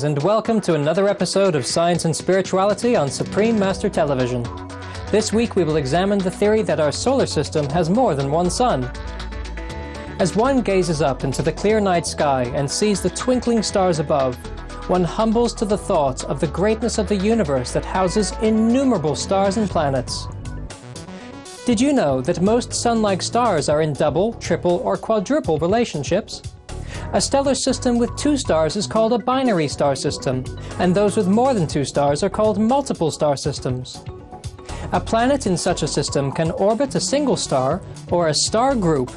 and welcome to another episode of Science and Spirituality on Supreme Master Television. This week we will examine the theory that our solar system has more than one sun. As one gazes up into the clear night sky and sees the twinkling stars above, one humbles to the thought of the greatness of the universe that houses innumerable stars and planets. Did you know that most sun-like stars are in double, triple, or quadruple relationships? A stellar system with two stars is called a binary star system, and those with more than two stars are called multiple star systems. A planet in such a system can orbit a single star or a star group.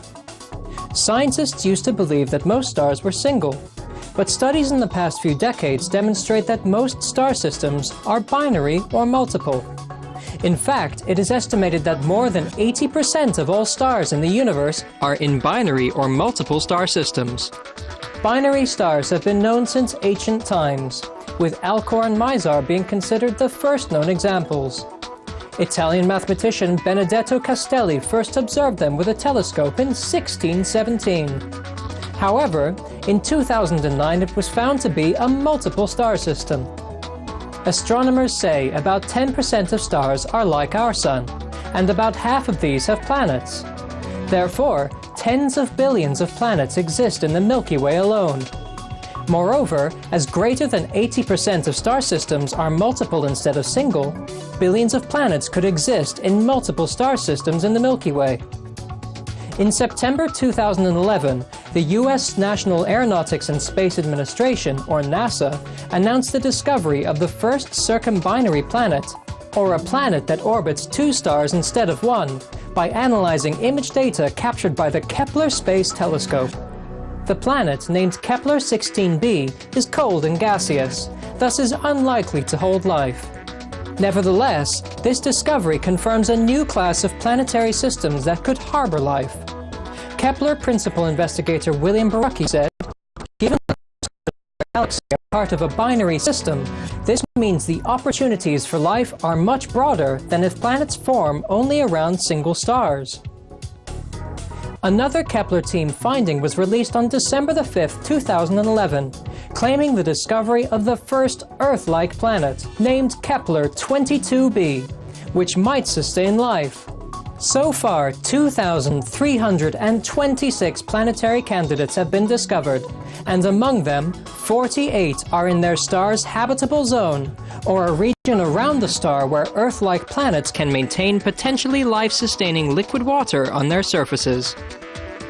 Scientists used to believe that most stars were single, but studies in the past few decades demonstrate that most star systems are binary or multiple. In fact, it is estimated that more than 80% of all stars in the universe are in binary or multiple star systems. Binary stars have been known since ancient times, with Alcor and Mizar being considered the first known examples. Italian mathematician Benedetto Castelli first observed them with a telescope in 1617. However, in 2009 it was found to be a multiple star system. Astronomers say about 10% of stars are like our Sun, and about half of these have planets. Therefore, tens of billions of planets exist in the Milky Way alone. Moreover, as greater than 80% of star systems are multiple instead of single, billions of planets could exist in multiple star systems in the Milky Way. In September 2011, the U.S. National Aeronautics and Space Administration, or NASA, announced the discovery of the first circumbinary planet, or a planet that orbits two stars instead of one, by analyzing image data captured by the Kepler Space Telescope. The planet, named Kepler 16b, is cold and gaseous, thus is unlikely to hold life. Nevertheless, this discovery confirms a new class of planetary systems that could harbor life. Kepler principal investigator William Barucki said, "Given the galaxy are part of a binary system, this means the opportunities for life are much broader than if planets form only around single stars." Another Kepler team finding was released on December 5, 2011, claiming the discovery of the first Earth-like planet, named Kepler 22b, which might sustain life. So far, 2,326 planetary candidates have been discovered, and among them, 48 are in their star's habitable zone, or a region around the star where Earth-like planets can maintain potentially life-sustaining liquid water on their surfaces.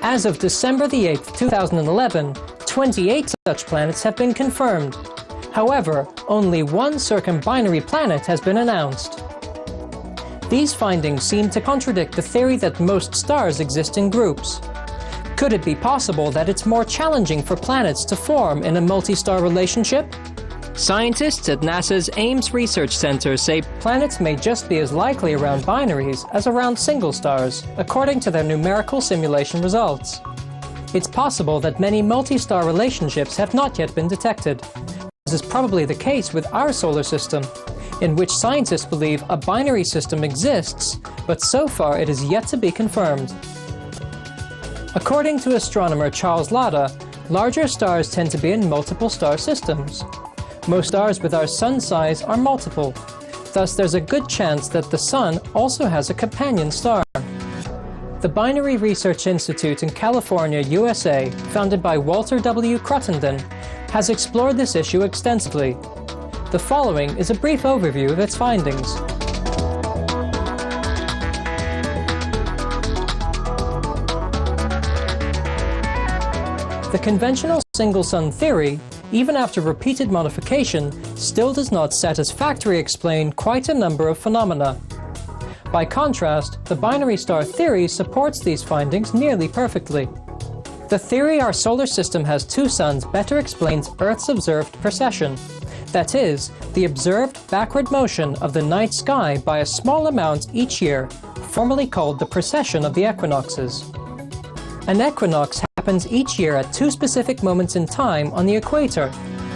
As of December 8, 2011, 28 such planets have been confirmed. However, only one circumbinary planet has been announced. These findings seem to contradict the theory that most stars exist in groups. Could it be possible that it's more challenging for planets to form in a multi-star relationship? Scientists at NASA's Ames Research Center say planets may just be as likely around binaries as around single stars, according to their numerical simulation results. It's possible that many multi-star relationships have not yet been detected. This is probably the case with our solar system, in which scientists believe a binary system exists, but so far it is yet to be confirmed. According to astronomer Charles Lada, larger stars tend to be in multiple star systems. Most stars with our Sun size are multiple, thus there's a good chance that the Sun also has a companion star. The Binary Research Institute in California, USA, founded by Walter W. Cruttenden, has explored this issue extensively. The following is a brief overview of its findings. The conventional single-sun theory, even after repeated modification, still does not satisfactorily explain quite a number of phenomena. By contrast, the binary star theory supports these findings nearly perfectly. The theory our solar system has two suns better explains Earth's observed precession. That is, the observed backward motion of the night sky by a small amount each year, formally called the precession of the equinoxes. An equinox happens each year at two specific moments in time on the equator,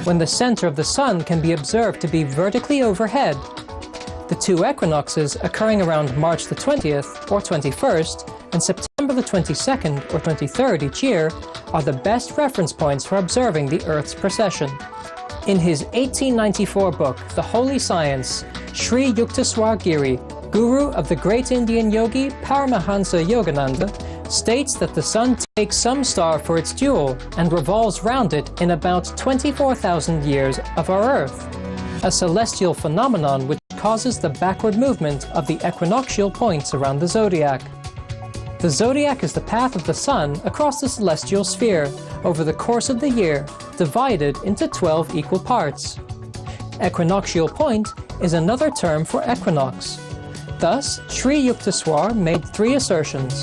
when the center of the sun can be observed to be vertically overhead. The two equinoxes occurring around March the 20th or 21st and September the 22nd or 23rd each year are the best reference points for observing the Earth's precession. In his 1894 book, The Holy Science, Sri Yukteswar Giri, guru of the great Indian yogi Paramahansa Yogananda, states that the Sun takes some star for its jewel and revolves round it in about 24,000 years of our Earth, a celestial phenomenon which causes the backward movement of the equinoctial points around the zodiac. The zodiac is the path of the Sun across the celestial sphere over the course of the year, divided into 12 equal parts. Equinoctial point is another term for equinox. Thus, Sri Yukteswar made 3 assertions.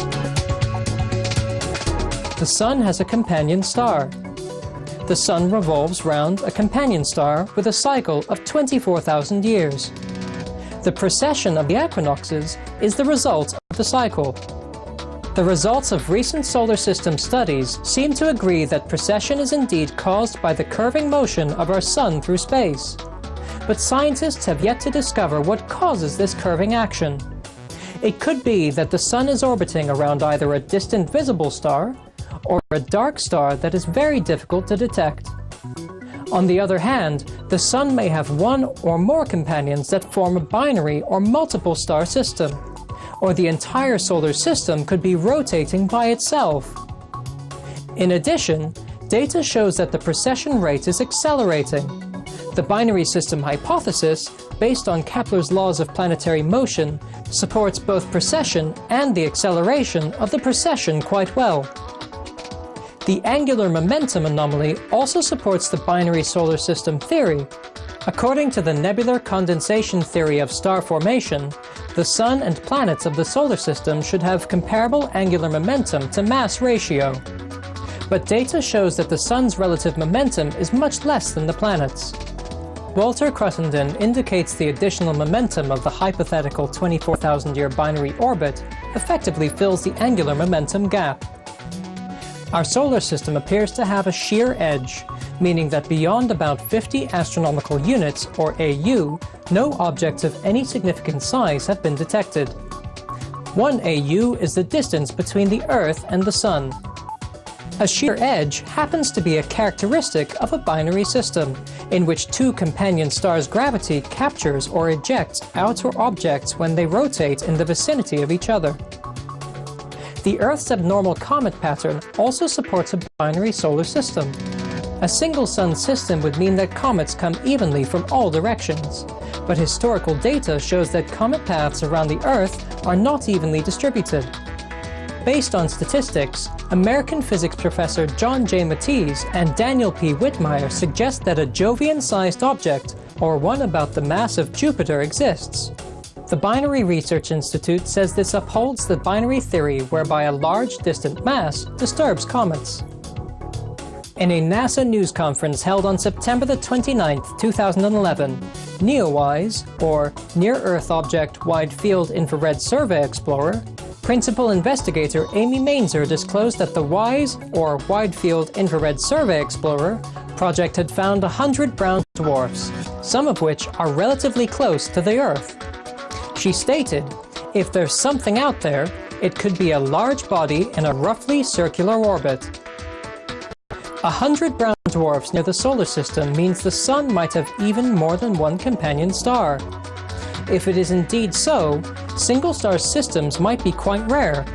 The Sun has a companion star. The Sun revolves round a companion star with a cycle of 24,000 years. The precession of the equinoxes is the result of the cycle. The results of recent solar system studies seem to agree that precession is indeed caused by the curving motion of our Sun through space. But scientists have yet to discover what causes this curving action. It could be that the Sun is orbiting around either a distant visible star or a dark star that is very difficult to detect. On the other hand, the Sun may have one or more companions that form a binary or multiple star system, or the entire solar system could be rotating by itself. In addition, data shows that the precession rate is accelerating. The binary system hypothesis, based on Kepler's laws of planetary motion, supports both precession and the acceleration of the precession quite well. The angular momentum anomaly also supports the binary solar system theory. According to the nebular condensation theory of star formation, the Sun and planets of the solar system should have comparable angular momentum to mass ratio. But data shows that the Sun's relative momentum is much less than the planets. Walter Cruttenden indicates the additional momentum of the hypothetical 24,000-year binary orbit effectively fills the angular momentum gap. Our solar system appears to have a shear edge, meaning that beyond about 50 astronomical units, or AU, no objects of any significant size have been detected. 1 AU is the distance between the Earth and the Sun. A shear edge happens to be a characteristic of a binary system, in which 2 companion stars' gravity captures or ejects outer objects when they rotate in the vicinity of each other. The Earth's abnormal comet pattern also supports a binary solar system. A single sun system would mean that comets come evenly from all directions, but historical data shows that comet paths around the Earth are not evenly distributed. Based on statistics, American physics professor John J. Matisse and Daniel P. Whitmire suggest that a Jovian-sized object, or one about the mass of Jupiter, exists. The Binary Research Institute says this upholds the binary theory whereby a large distant mass disturbs comets. In a NASA news conference held on September 29, 2011, NEOWISE, or Near-Earth Object Wide Field Infrared Survey Explorer, principal investigator Amy Mainzer disclosed that the WISE, or Wide Field Infrared Survey Explorer, project had found 100 brown dwarfs, some of which are relatively close to the Earth. She stated, "If there's something out there, it could be a large body in a roughly circular orbit." 100 brown dwarfs near the solar system means the Sun might have even more than one companion star. If it is indeed so, single-star systems might be quite rare,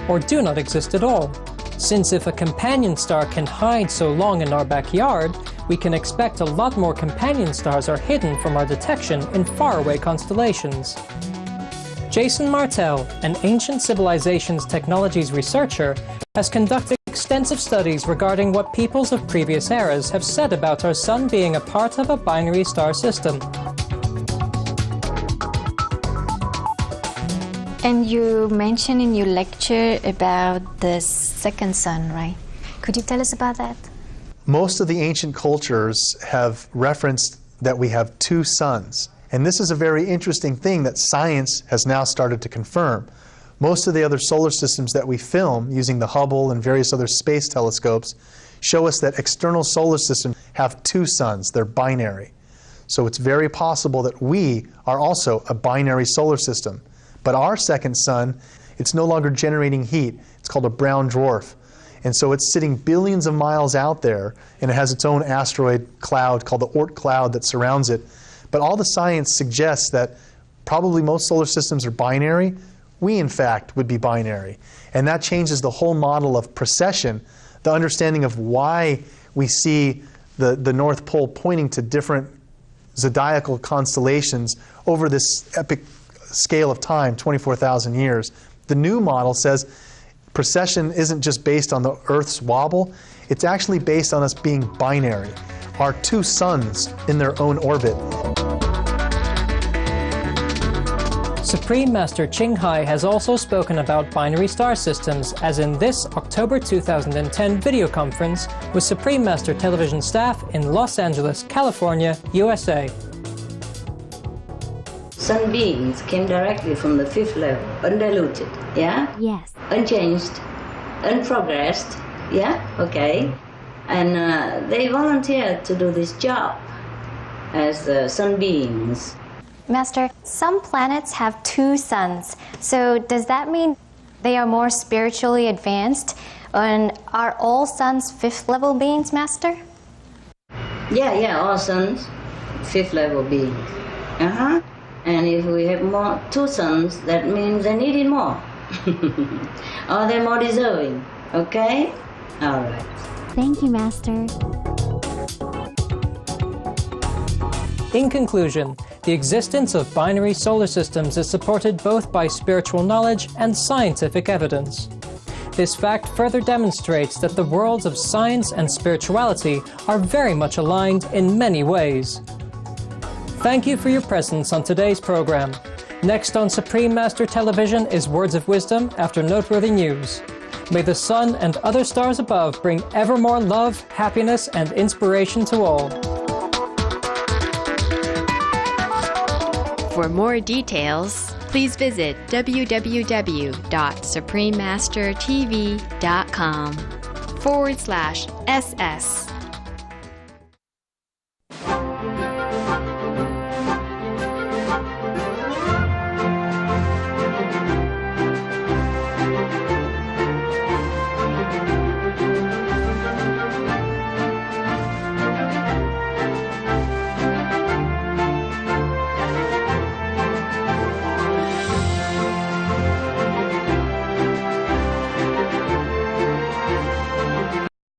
or do not exist at all, since if a companion star can hide so long in our backyard, we can expect a lot more companion stars are hidden from our detection in faraway constellations. Jason Martell, an Ancient Civilizations Technologies researcher, has conducted extensive studies regarding what peoples of previous eras have said about our Sun being a part of a binary star system. And you mentioned in your lecture about the second sun, right? Could you tell us about that? Most of the ancient cultures have referenced that we have 2 suns. And this is a very interesting thing that science has now started to confirm. Most of the other solar systems that we film using the Hubble and various other space telescopes show us that external solar systems have 2 suns. They're binary. So it's very possible that we are also a binary solar system. But our second sun, it's no longer generating heat. It's called a brown dwarf. And so it's sitting billions of miles out there, and it has its own asteroid cloud called the Oort cloud that surrounds it. But all the science suggests that probably most solar systems are binary. We, in fact, would be binary. And that changes the whole model of precession, the understanding of why we see the North Pole pointing to different zodiacal constellations over this epic scale of time, 24,000 years. The new model says precession isn't just based on the Earth's wobble, it's actually based on us being binary, our two suns in their own orbit. Supreme Master Ching Hai has also spoken about binary star systems, as in this October 2010 video conference with Supreme Master television staff in Los Angeles, California, USA. Sun beings came directly from the fifth level, undiluted, yeah? Yes. Unchanged, unprogressed, yeah? Okay. And they volunteered to do this job as sun beings. Master, some planets have two suns. So does that mean they are more spiritually advanced? And are all suns fifth level beings, Master? Yeah, all suns, fifth level beings. And if we have two suns, that means they needed more. Or they're more deserving, okay? All right. Thank you, Master. In conclusion, the existence of binary solar systems is supported both by spiritual knowledge and scientific evidence. This fact further demonstrates that the worlds of science and spirituality are very much aligned in many ways. Thank you for your presence on today's program. Next on Supreme Master Television is Words of Wisdom after noteworthy news. May the sun and other stars above bring ever more love, happiness, and inspiration to all. For more details, please visit www.suprememastertv.com/SS.